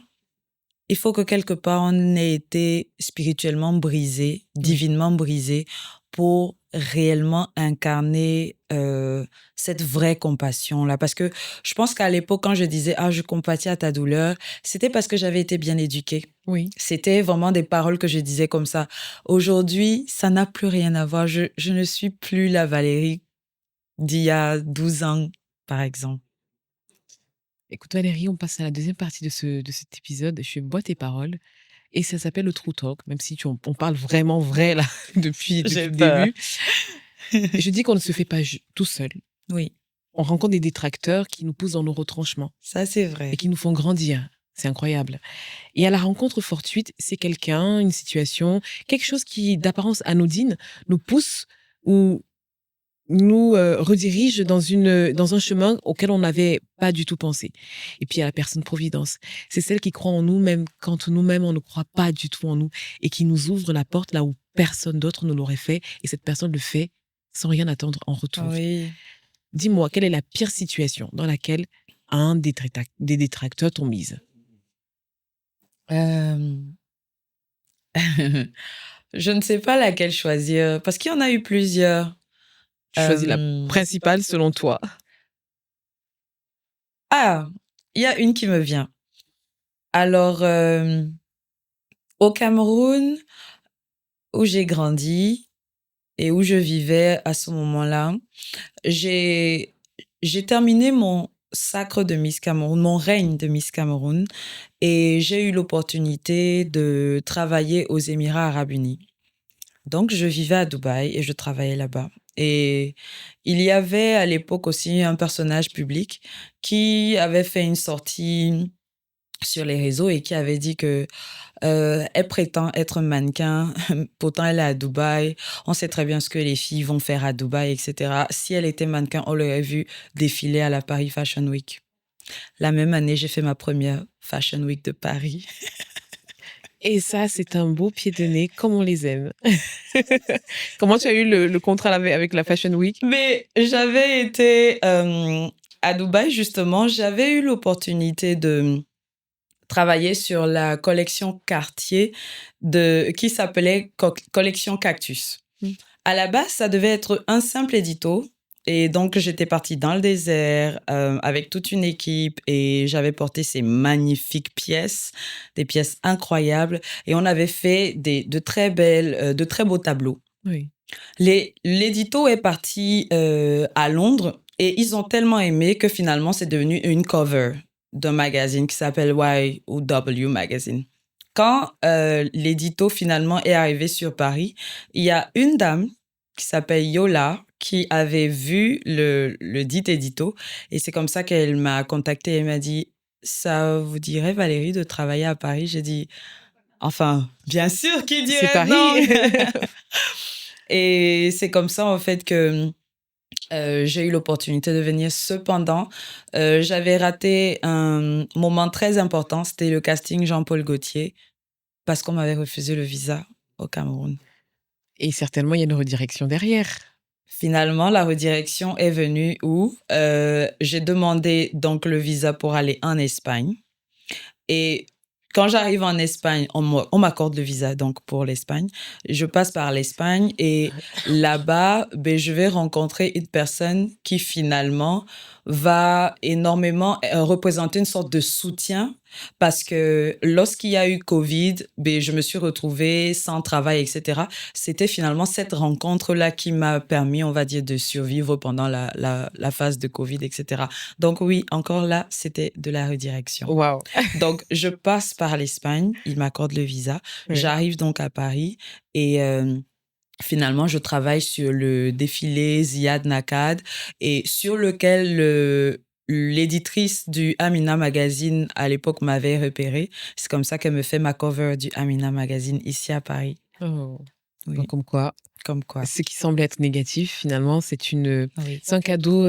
il faut que quelque part on ait été spirituellement brisé, Oui, divinement brisé pour réellement incarner cette vraie compassion-là. Parce que je pense qu'à l'époque, quand je disais «Ah, je compatis à ta douleur», c'était parce que j'avais été bien éduquée. oui. C'était vraiment des paroles que je disais comme ça. Aujourd'hui, ça n'a plus rien à voir. Je ne suis plus la Valérie d'il y a 12 ans, par exemple. Écoute, Valérie, on passe à la deuxième partie de cet épisode. Je bois tes paroles. Et ça s'appelle le True Talk, même si on parle vraiment vrai, là, depuis J'ai le peur. début. Je dis qu'on ne se fait pas tout seul. Oui, On rencontre des détracteurs qui nous poussent dans nos retranchements ça c'est et vrai. qui nous font grandir. C'est incroyable. Et à la rencontre fortuite, c'est quelqu'un, une situation, quelque chose qui, d'apparence anodine, nous pousse ou nous redirige dans un chemin auquel on n'avait pas du tout pensé. Et puis il y a la personne providence. C'est celle qui croit en nous même quand nous-mêmes on ne croit pas du tout en nous et qui nous ouvre la porte là où personne d'autre ne l'aurait fait et cette personne le fait sans rien attendre en retour. Oui. Dis-moi, quelle est la pire situation dans laquelle un des détracteurs t'ont mise? Euh, Je ne sais pas laquelle choisir parce qu'il y en a eu plusieurs. Choisis la Euh, principale selon toi. Ah, il y a une qui me vient. Alors, au Cameroun, où j'ai grandi et où je vivais à ce moment-là, j'ai j'ai terminé mon sacre de Miss Cameroun, mon règne de Miss Cameroun, et j'ai eu l'opportunité de travailler aux Émirats arabes unis. Donc, je vivais à Dubaï et je travaillais là-bas. Et il y avait à l'époque aussi un personnage public qui avait fait une sortie sur les réseaux et qui avait dit que elle prétend être mannequin, pourtant elle est à Dubaï. On sait très bien ce que les filles vont faire à Dubaï, etc. Si elle était mannequin, on l'aurait vu défiler à la Paris Fashion Week. La même année, j'ai fait ma première Fashion Week de Paris. Et ça, c'est un beau pied de nez, comme on les aime. Comment tu as eu le contrat avec la Fashion Week? Mais j'avais été à Dubaï, justement, j'avais eu l'opportunité de travailler sur la collection Cartier qui s'appelait Collection Cactus. Mm. À la base, ça devait être un simple édito. Et donc, j'étais partie dans le désert avec toute une équipe et j'avais porté ces magnifiques pièces, des pièces incroyables. Et on avait fait de très de très beaux tableaux. Oui. L'édito est parti à Londres et ils ont tellement aimé que finalement, c'est devenu une cover d'un magazine qui s'appelle Y ou W Magazine. Quand l'édito finalement est arrivé sur Paris, il y a une dame qui s'appelle Yola qui avait vu le dit édito et c'est comme ça qu'elle m'a contactée et m'a dit « Ça vous dirait, Valérie, de travailler à Paris ?» J'ai dit « Enfin, bien sûr, qui C'est dirait non ?» Paris. Et c'est comme ça, en fait, que j'ai eu l'opportunité de venir. Cependant, j'avais raté un moment très important. C'était le casting Jean-Paul Gaultier parce qu'on m'avait refusé le visa au Cameroun. Et certainement, il y a une redirection derrière. Finalement, la redirection est venue où j'ai demandé donc le visa pour aller en Espagne. Et quand j'arrive en Espagne, on m'accorde le visa donc pour l'Espagne. Je passe par l'Espagne et là-bas, ben, je vais rencontrer une personne qui finalement va énormément représenter une sorte de soutien parce que lorsqu'il y a eu Covid, ben, je me suis retrouvée sans travail, etc. C'était finalement cette rencontre-là qui m'a permis, on va dire, de survivre pendant la phase de Covid, etc. Donc oui, encore là, c'était de la redirection. Waouh. Donc, je passe par l'Espagne, ils m'accordent le visa. Oui. J'arrive donc à Paris et finalement, je travaille sur le défilé Ziad Nakad et sur lequel l'éditrice du Amina Magazine à l'époque m'avait repéré. C'est comme ça qu'elle me fait ma cover du Amina Magazine ici à Paris. Oh. Oui, Donc, comme quoi, comme quoi. ce qui semble être négatif, finalement, Oui. c'est un cadeau,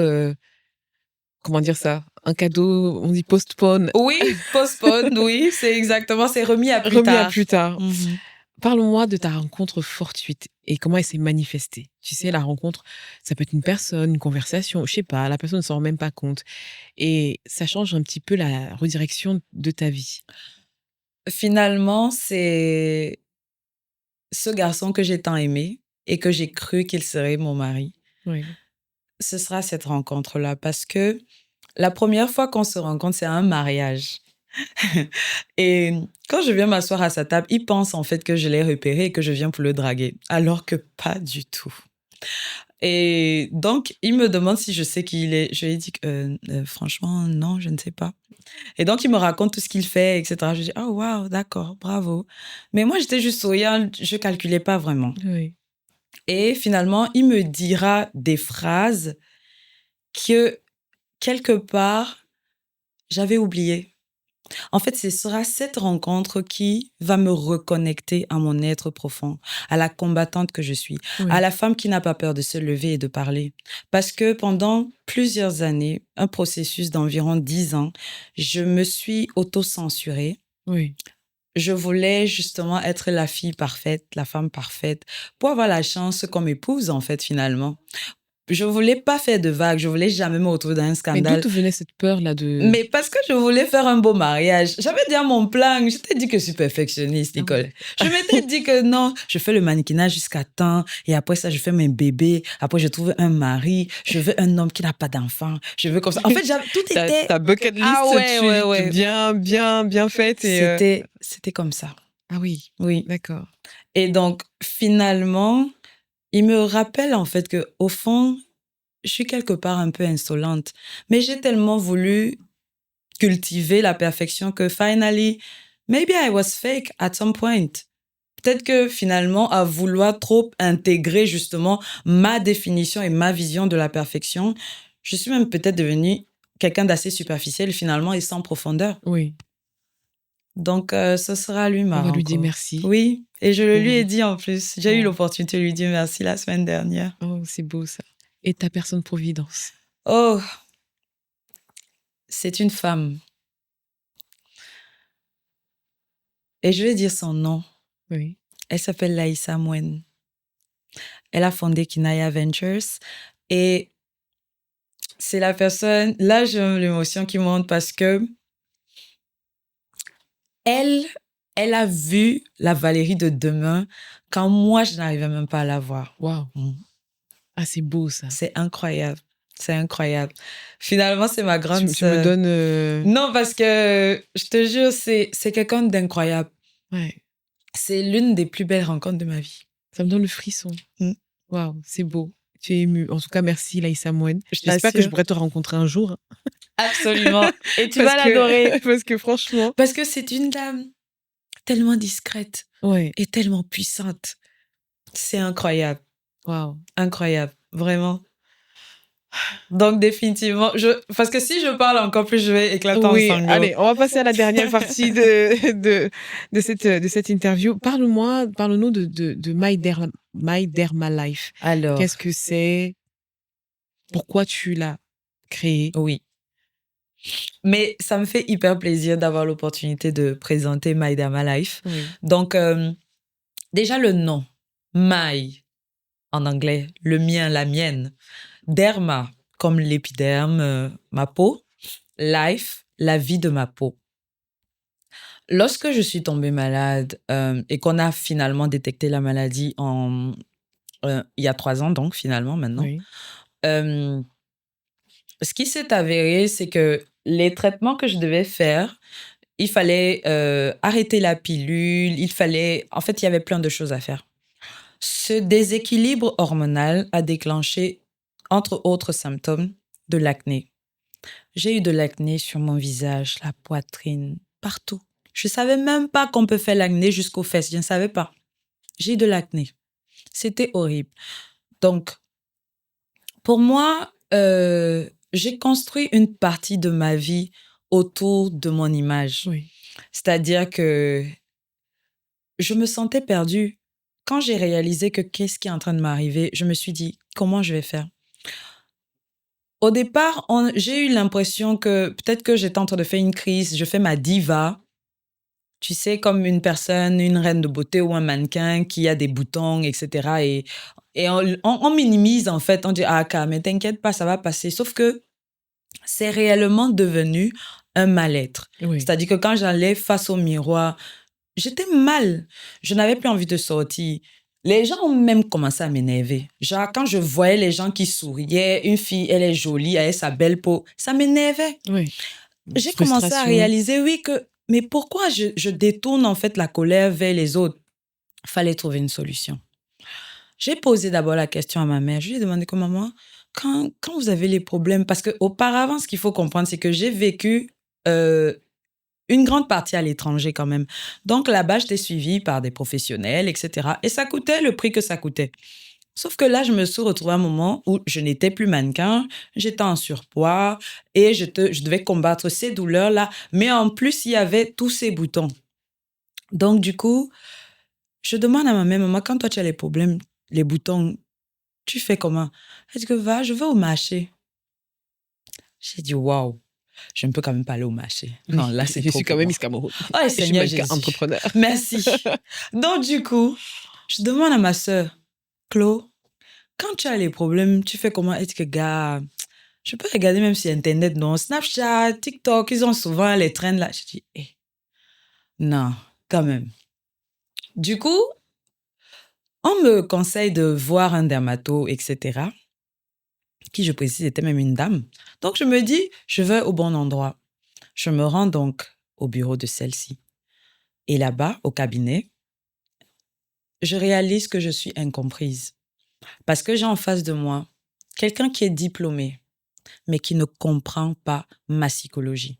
comment dire ça? Un cadeau, on dit postpone, Oui, postpone, oui, c'est exactement, c'est remis à plus remis à tard. plus tard. Mhm. Parle-moi de ta rencontre fortuite et comment elle s'est manifestée. Tu sais, la rencontre, ça peut être une personne, une conversation, je sais pas, la personne ne s'en rend même pas compte. Et ça change un petit peu la redirection de ta vie. Finalement, c'est ce garçon que j'ai tant aimé et que j'ai cru qu'il serait mon mari. Oui. Ce sera cette rencontre-là parce que la première fois qu'on se rencontre, c'est à un mariage. Et quand je viens m'asseoir à sa table, il pense en fait que je l'ai repéré et que je viens pour le draguer, alors que pas du tout. Et donc, il me demande si je sais qui il est. Je lui ai dit que franchement, non, je ne sais pas. Et donc, il me raconte tout ce qu'il fait, etc. Je dis, oh, waouh, d'accord, bravo. Mais moi, j'étais juste souriante, je calculais pas vraiment. Oui. Et finalement, il me dira des phrases que, quelque part, j'avais oubliées. En fait, ce sera cette rencontre qui va me reconnecter à mon être profond, à la combattante que je suis, à Oui, la femme qui n'a pas peur de se lever et de parler. Parce que pendant plusieurs années, un processus d'environ 10 ans, je me suis auto-censurée. oui, Je voulais justement être la fille parfaite, la femme parfaite, pour avoir la chance qu'on m'épouse, en fait, finalement. Je voulais pas faire de vagues, je voulais jamais me retrouver dans un mais d'où scandale. te venait cette peur-là de... Mais parce que je voulais faire un beau mariage. J'avais déjà mon plan. Je t'ai dit que je suis perfectionniste, Ah oui. Nicole. Je m'étais dit que non, je fais le mannequinat jusqu'à temps. Et après ça, je fais mes bébés. Après, je trouve un mari. Je veux un homme qui n'a pas d'enfant. Je veux comme ça. En fait, tout Ta, était... ta bucket Ah list, ouais, ouais, ouais. bien faite et... C'était comme ça. Ah oui, Oui. d'accord. Et donc, finalement, il me rappelle en fait que au fond, je suis quelque part un peu insolente. Mais j'ai tellement voulu cultiver la perfection que finally, maybe I was fake at some point. Peut-être que finalement, à vouloir trop intégrer justement ma définition et ma vision de la perfection, je suis même peut-être devenue quelqu'un d'assez superficiel finalement et sans profondeur. Oui, Donc, ce sera lui on ma va lui dire rencontre. merci. Oui, et je le lui ai Pour... dit en plus. J'ai eu Oh, l'opportunité de lui dire merci la semaine dernière. oh, c'est beau ça. Et ta personne providence. Oh, c'est une femme. Et je vais dire son nom. Oui, Elle s'appelle Laïssa Mouen. Elle a fondé Kinaya Ventures et c'est la personne, là j'ai l'émotion qui monte parce que elle, elle a vu la Valérie de demain quand moi je n'arrivais même pas à la voir. waouh. Mm. Ah, c'est beau ça. C'est incroyable. C'est incroyable. Finalement, c'est ma grande Tu me sœur. donnes... Non, parce que je te jure, c'est quelqu'un d'incroyable. Ouais, C'est l'une des plus belles rencontres de ma vie. ça me donne le frisson. Mm. Waouh, c'est beau. Tu es émue. En tout cas, merci Laïssa Mouen. Je J'espère que je t'assure. pourrai te rencontrer un jour. Absolument. Et tu Parce vas l'adorer. parce que franchement... Parce que c'est une dame tellement discrète Ouais, et tellement puissante. C'est incroyable. waouh. Incroyable. Vraiment. Donc, définitivement, parce que si je parle encore plus, je vais éclater en Oui, sanglots. allez, on va passer à la dernière partie de cette interview. Parle-nous de My Derma Life. Alors, Qu'est-ce que c'est? Pourquoi tu l'as créé? oui. Mais ça me fait hyper plaisir d'avoir l'opportunité de présenter My Dama Life. Oui, Donc, déjà le nom. My, en anglais. Le mien, la mienne. Derma, comme l'épiderme, ma peau. Life, la vie de ma peau. Lorsque je suis tombée malade et qu'on a finalement détecté la maladie il y a 3 ans, donc finalement maintenant, oui, euh, ce qui s'est avéré, c'est que les traitements que je devais faire, il fallait arrêter la pilule, en fait, il y avait plein de choses à faire. Ce déséquilibre hormonal a déclenché, entre autres symptômes, de l'acné. J'ai eu de l'acné sur mon visage, la poitrine, partout. Je savais même pas qu'on peut faire l'acné jusqu'aux fesses. Je ne savais pas. J'ai eu de l'acné. C'était horrible. Donc, pour moi, j'ai construit une partie de ma vie autour de mon image. oui, C'est-à-dire que je me sentais perdue. Quand j'ai réalisé que qu'est-ce qui est en train de m'arriver, je me suis dit, comment je vais faire? Au départ, j'ai eu l'impression que peut-être que j'étais en train de faire une crise, je fais ma diva. Tu sais, comme une personne, une reine de beauté ou un mannequin qui a des boutons, etc. Et on minimise, en fait. On dit, ah, mais t'inquiète pas, ça va passer. Sauf que c'est réellement devenu un mal-être. oui, C'est-à-dire que quand j'allais face au miroir, j'étais mal. Je n'avais plus envie de sortir. Les gens ont même commencé à m'énerver. Genre, quand je voyais les gens qui souriaient, une fille, elle est jolie, elle a sa belle peau, ça m'énervait. oui. J'ai commencé à Frustration. réaliser, oui, mais pourquoi je détourne en fait la colère vers les autres? Fallait trouver une solution. J'ai posé d'abord la question à ma mère. Je lui ai demandé que maman, quand vous avez les problèmes, parce qu'auparavant, ce qu'il faut comprendre, c'est que j'ai vécu une grande partie à l'étranger quand même. Donc là-bas, j'étais suivie par des professionnels, etc. Et ça coûtait le prix que ça coûtait. Sauf que là, je me suis retrouvée à un moment où je n'étais plus mannequin, j'étais en surpoids et je devais combattre ces douleurs-là. Mais en plus, il y avait tous ces boutons. Donc, du coup, je demande à ma mère, maman, quand toi tu as les problèmes, les boutons, tu fais comment? Elle dit que va, je vais au marché. J'ai dit, waouh, je ne peux quand même pas aller au marché. Non, Oui, là, c'est je trop suis quand pour même moi. Miss Cameroun. Oh, Je suis Seigneur mannequin Jésus. entrepreneur. Merci. Donc, du coup, je demande à ma sœur, Chlo, quand tu as les problèmes, tu fais comment? Elle dit que, gars, je peux regarder même sur Internet, non? Snapchat, TikTok, ils ont souvent les trends là. Je dis, non, quand même. Du coup, on me conseille de voir un dermato, etc., qui, je précise, était même une dame. Donc, je me dis, je vais au bon endroit. Je me rends donc au bureau de celle-ci. Et là-bas, au cabinet, je réalise que je suis incomprise. Parce que j'ai en face de moi quelqu'un qui est diplômé, mais qui ne comprend pas ma psychologie.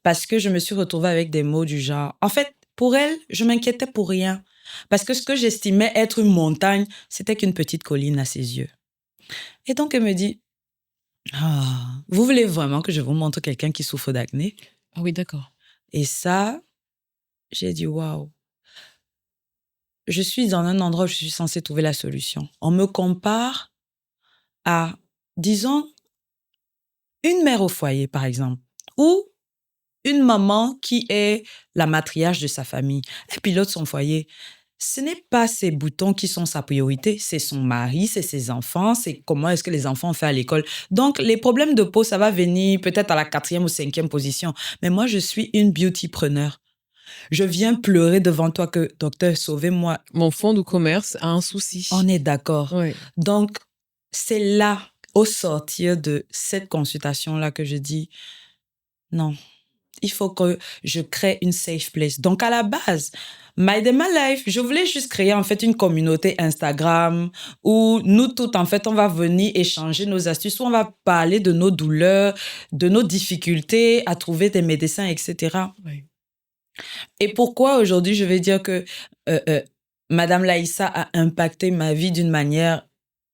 Parce que je me suis retrouvée avec des mots du genre. En fait, pour elle, je m'inquiétais pour rien. Parce que ce que j'estimais être une montagne, c'était qu'une petite colline à ses yeux. Et donc, elle me dit, ah, vous voulez vraiment que je vous montre quelqu'un qui souffre d'acné? Ah oui, d'accord. Et ça, j'ai dit, waouh, je suis dans un endroit où je suis censée trouver la solution. On me compare à, disons, une mère au foyer, par exemple, ou une maman qui est la matriarche de sa famille. Elle pilote son foyer. Ce n'est pas ses boutons qui sont sa priorité, c'est son mari, c'est ses enfants, c'est comment est-ce que les enfants ont fait à l'école. Donc, les problèmes de peau, ça va venir peut-être à la 4e ou 5e position. Mais moi, je suis une beautypreneur. Je viens pleurer devant toi que, docteur, sauvez-moi. Mon fonds de commerce a un souci. On est d'accord. Oui. Donc, c'est là, au sortir de cette consultation-là, que je dis, non, il faut que je crée une safe place. Donc, à la base, My Day, My Life, je voulais juste créer en fait une communauté Instagram où nous toutes, en fait, on va venir échanger nos astuces, où on va parler de nos douleurs, de nos difficultés à trouver des médecins, etc. Oui. Et pourquoi aujourd'hui je vais dire que euh, euh, Madame Laïssa a impacté ma vie d'une manière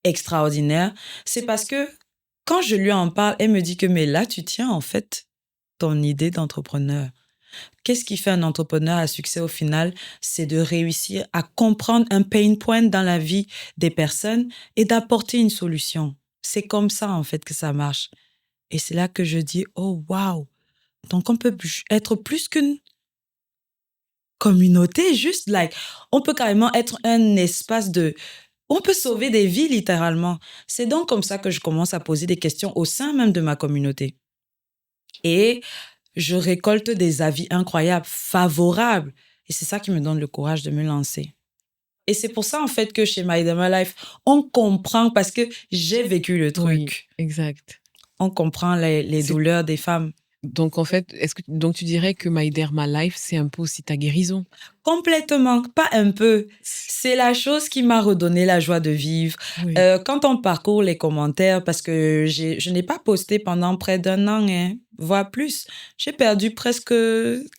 extraordinaire? C'est parce que quand je lui en parle, elle me dit que mais là, tu tiens en fait ton idée d'entrepreneur. Qu'est-ce qui fait un entrepreneur à succès au final? C'est de réussir à comprendre un pain point dans la vie des personnes et d'apporter une solution. C'est comme ça en fait que ça marche. Et c'est là que je dis, oh waouh! Donc on peut être plus qu'une communauté, juste like, on peut carrément être un espace de, on peut sauver des vies littéralement. C'est donc comme ça que je commence à poser des questions au sein même de ma communauté. Et je récolte des avis incroyables, favorables. Et c'est ça qui me donne le courage de me lancer. Et c'est pour ça, en fait, que chez My Day, My Life, on comprend parce que j'ai vécu le Oui, truc. exact. On comprend les C'est- douleurs des femmes. Donc, en fait, donc tu dirais que My Derma Life, c'est un peu aussi ta guérison? Complètement, pas un peu. C'est la chose qui m'a redonné la joie de vivre. Oui. Quand on parcourt les commentaires, parce que je n'ai pas posté pendant près d'un an, hein, voire plus. J'ai perdu presque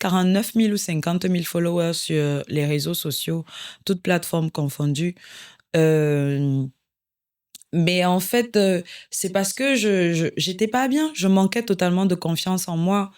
49 000 ou 50 000 followers sur les réseaux sociaux, toutes plateformes confondues. Euh, mais en fait, c'est parce que j'étais pas bien. Je manquais totalement de confiance en moi.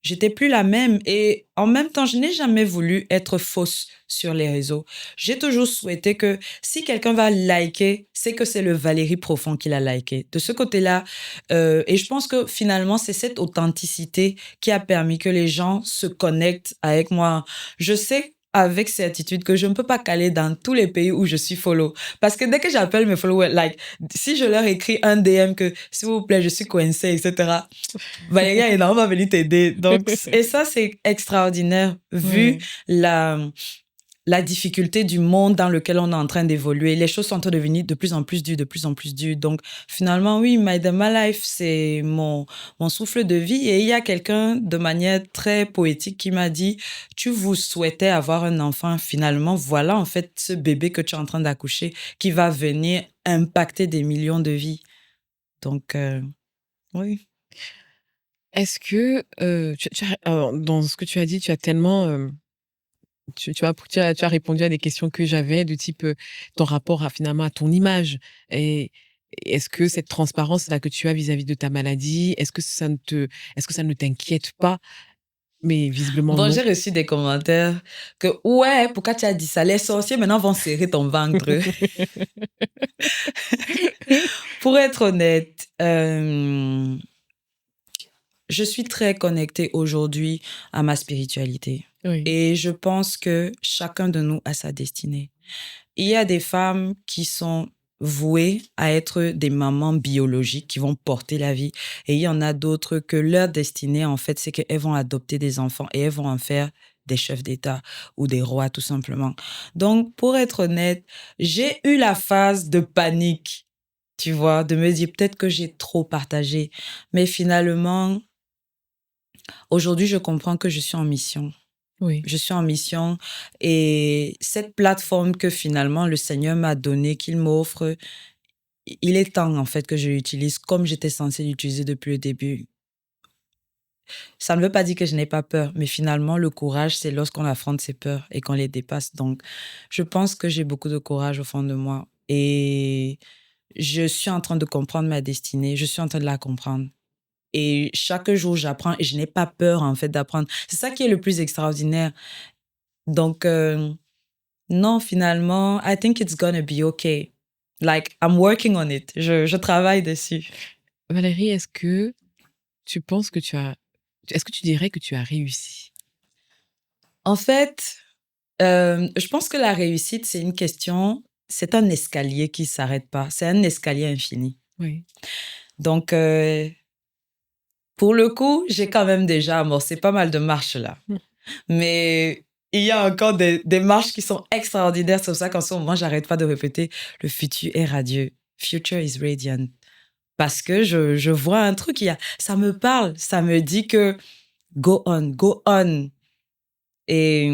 J'étais plus la même et en même temps, je n'ai jamais voulu être fausse sur les réseaux. J'ai toujours souhaité que si quelqu'un va liker, c'est que c'est le Valérie Profond qui l'a liké. De ce côté-là, et je pense que finalement, c'est cette authenticité qui a permis que les gens se connectent avec moi. Je sais avec certitude que je ne peux pas caler dans tous les pays où je suis follow. Parce que dès que j'appelle mes followers, like, si je leur écris un DM que, s'il vous plaît, je suis coincée, etc., Valérie et on va venir t'aider. Donc, et ça, c'est extraordinaire, vu Ouais. la difficulté du monde dans lequel on est en train d'évoluer. Les choses sont en train de devenir de plus en plus dures, de plus en plus dures. Donc, finalement, oui, My Day, My Life, c'est mon souffle de vie. Et il y a quelqu'un, de manière très poétique, qui m'a dit, tu vous souhaitais avoir un enfant. Finalement, voilà, en fait, ce bébé que tu es en train d'accoucher qui va venir impacter des millions de vies. Donc, oui. Est-ce que dans ce que tu as dit, tu as tellement Tu as répondu à des questions que j'avais de type, ton rapport à finalement à ton image et est-ce que cette transparence-là que tu as vis-à-vis de ta maladie, est-ce que ça ne t'inquiète pas? Mais visiblement Bon, non. j'ai reçu des commentaires que ouais, pourquoi tu as dit ça? Les sorciers maintenant vont serrer ton ventre. Pour être honnête, je suis très connectée aujourd'hui à ma spiritualité. Oui, Et je pense que chacun de nous a sa destinée. Il y a des femmes qui sont vouées à être des mamans biologiques qui vont porter la vie. Et il y en a d'autres que leur destinée, en fait, c'est qu'elles vont adopter des enfants et elles vont en faire des chefs d'État ou des rois, tout simplement. Donc, pour être honnête, j'ai eu la phase de panique, tu vois, de me dire peut-être que j'ai trop partagé. Mais finalement, aujourd'hui, je comprends que je suis en mission. oui. Je suis en mission et cette plateforme que finalement le Seigneur m'a donnée, qu'il m'offre, il est temps en fait que je l'utilise comme j'étais censée l'utiliser depuis le début. Ça ne veut pas dire que je n'ai pas peur, mais finalement le courage, c'est lorsqu'on affronte ses peurs et qu'on les dépasse. Donc, je pense que j'ai beaucoup de courage au fond de moi et je suis en train de comprendre ma destinée, je suis en train de la comprendre. Et chaque jour, j'apprends et je n'ai pas peur en fait d'apprendre. C'est ça qui est le plus extraordinaire. Donc, non, finalement, I think it's gonna be okay. Like, I'm working on it. Je travaille dessus. Valérie, tu penses que tu as est-ce que tu dirais que tu as réussi? En fait, je pense que la réussite, c'est une question, c'est un escalier qui s'arrête pas. C'est un escalier infini. Oui. Donc, pour le coup, j'ai quand même déjà amorcé pas mal de marches là. Mmh. Mais il y a encore des marches qui sont extraordinaires. C'est pour ça qu'en ce moment, j'arrête pas de répéter le futur est radieux. Future is radiant. Parce que je vois un truc, ça me parle, ça me dit que go on, go on. Et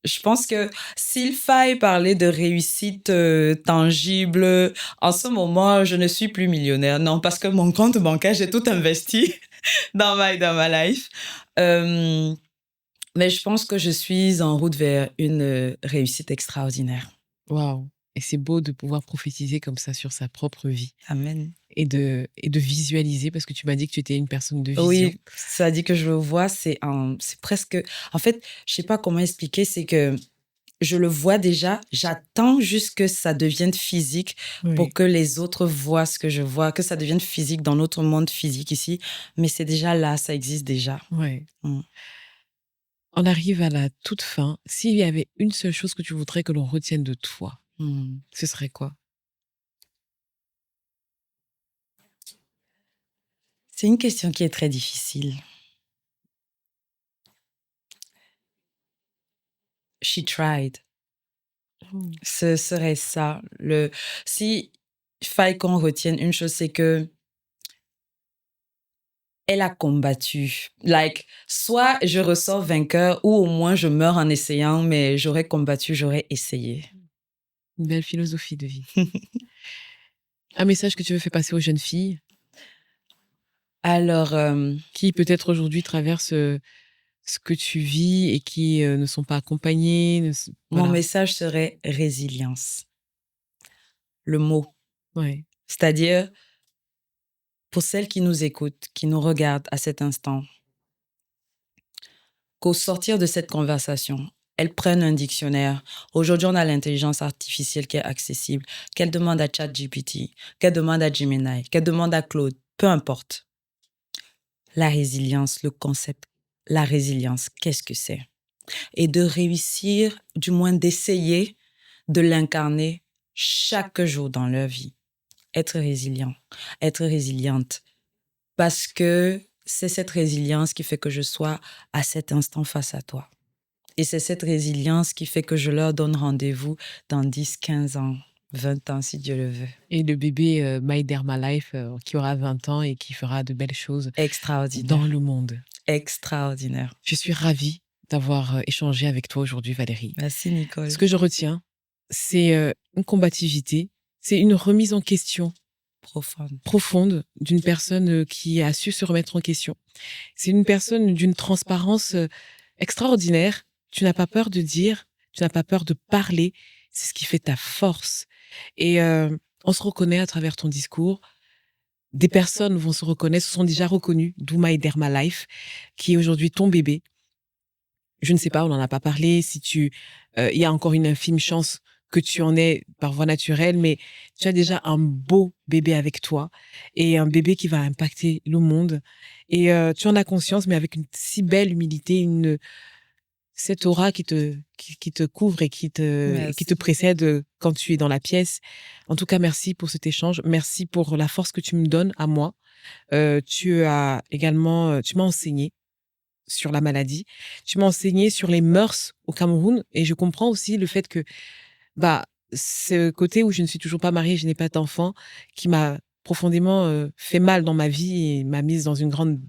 je pense que s'il faille parler de réussite tangible, en ce moment, je ne suis plus millionnaire. Non, parce que mon compte bancaire, j'ai tout investi dans ma life. Euh, mais je pense que je suis en route vers une réussite extraordinaire. Waouh! Et c'est beau de pouvoir prophétiser comme ça sur sa propre vie Amen. et de visualiser parce que tu m'as dit que tu étais une personne de vision. Oui, ça dit que je le vois, c'est presque... En fait, je sais pas comment expliquer, c'est que je le vois déjà, j'attends juste que ça devienne physique pour Oui, que les autres voient ce que je vois, que ça devienne physique dans notre monde physique ici. Mais c'est déjà là, ça existe déjà. ouais. Mm. On arrive à la toute fin. S'il y avait une seule chose que tu voudrais que l'on retienne de toi, Mm. ce serait quoi? C'est une question qui est très difficile. She tried. Mmh. Ce serait ça. Si il faille qu'on retienne une chose, c'est que elle a combattu. Like, soit je ressors vainqueur ou au moins je meurs en essayant, mais j'aurais combattu, j'aurais essayé. Une belle philosophie de vie. Un message que tu veux faire passer aux jeunes filles Alors, qui peut-être aujourd'hui traversent, ce que tu vis et qui, ne sont pas accompagnées, mon voilà. message serait résilience. Le mot. Ouais. C'est-à-dire, pour celles qui nous écoutent, qui nous regardent à cet instant, qu'au sortir de cette conversation, elles prennent un dictionnaire. Aujourd'hui, on a l'intelligence artificielle qui est accessible. Qu'elles demandent à ChatGPT, qu'elles demandent à Gemini, qu'elles demandent à Claude, peu importe. La résilience, le concept, la résilience, qu'est-ce que c'est? Et de réussir, du moins d'essayer de l'incarner chaque jour dans leur vie. Être résilient, être résiliente. Parce que c'est cette résilience qui fait que je sois à cet instant face à toi. Et c'est cette résilience qui fait que je leur donne rendez-vous dans 10, 15 ans, 20 ans, si Dieu le veut. Et le bébé, My Derma Life, qui aura 20 ans et qui fera de belles choses dans Extraordinaire. le monde. Extraordinaire. Je suis ravie d'avoir, échangé avec toi aujourd'hui, Valérie. Merci, Nicole. Ce que je retiens, c'est, une combativité, c'est une remise en question Profonde. profonde d'une personne, qui a su se remettre en question. C'est une personne d'une transparence, extraordinaire tu n'as pas peur de dire, tu n'as pas peur de parler. C'est ce qui fait ta force. Et on se reconnaît à travers ton discours. Des personnes vont se reconnaître, se sont déjà reconnues, d'où My Derma Life, qui est aujourd'hui ton bébé. Je ne sais pas, on n'en a pas parlé, si il y a encore une infime chance que tu en aies par voie naturelle, mais tu as déjà un beau bébé avec toi et un bébé qui va impacter le monde. Et tu en as conscience, mais avec une si belle humilité, cette aura qui te couvre et qui te Merci. précède quand tu es dans la pièce. En tout cas, merci pour cet échange. Merci pour la force que tu me donnes à moi. Tu as également, tu m'as enseigné sur la maladie. Tu m'as enseigné sur les mœurs au Cameroun et je comprends aussi le fait que, bah, ce côté où je ne suis toujours pas mariée, je n'ai pas d'enfant, qui m'a profondément, fait mal dans ma vie et m'a mise dans une grande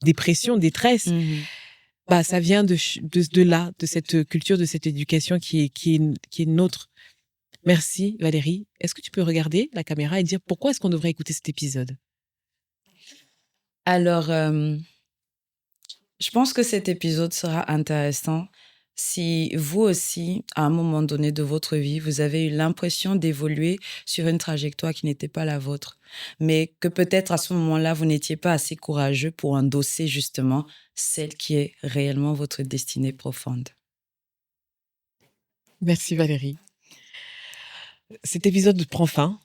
dépression, détresse. Mmh. Bah, ça vient de là, de cette culture, de cette éducation qui est nôtre. Merci Valérie. Est-ce que tu peux regarder la caméra et dire pourquoi est-ce qu'on devrait écouter cet épisode? Alors, je pense que cet épisode sera intéressant si vous aussi, à un moment donné de votre vie, vous avez eu l'impression d'évoluer sur une trajectoire qui n'était pas la vôtre, mais que peut-être à ce moment-là, vous n'étiez pas assez courageux pour endosser justement celle qui est réellement votre destinée profonde. Merci Valérie. Cet épisode prend fin.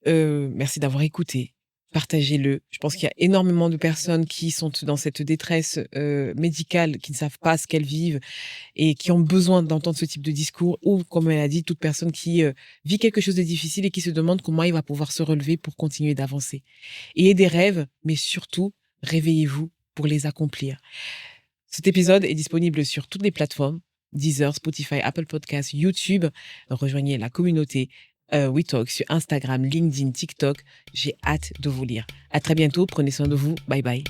Merci d'avoir écouté. Partagez-le. Je pense qu'il y a énormément de personnes qui sont dans cette détresse médicale, qui ne savent pas ce qu'elles vivent et qui ont besoin d'entendre ce type de discours. Ou, comme elle a dit, toute personne qui vit quelque chose de difficile et qui se demande comment il va pouvoir se relever pour continuer d'avancer. Ayez des rêves, mais surtout, réveillez-vous pour les accomplir. Cet épisode est disponible sur toutes les plateformes, Deezer, Spotify, Apple Podcasts, YouTube. Rejoignez la communauté WeTalk sur Instagram, LinkedIn, TikTok. J'ai hâte de vous lire. À très bientôt. Prenez soin de vous. Bye bye.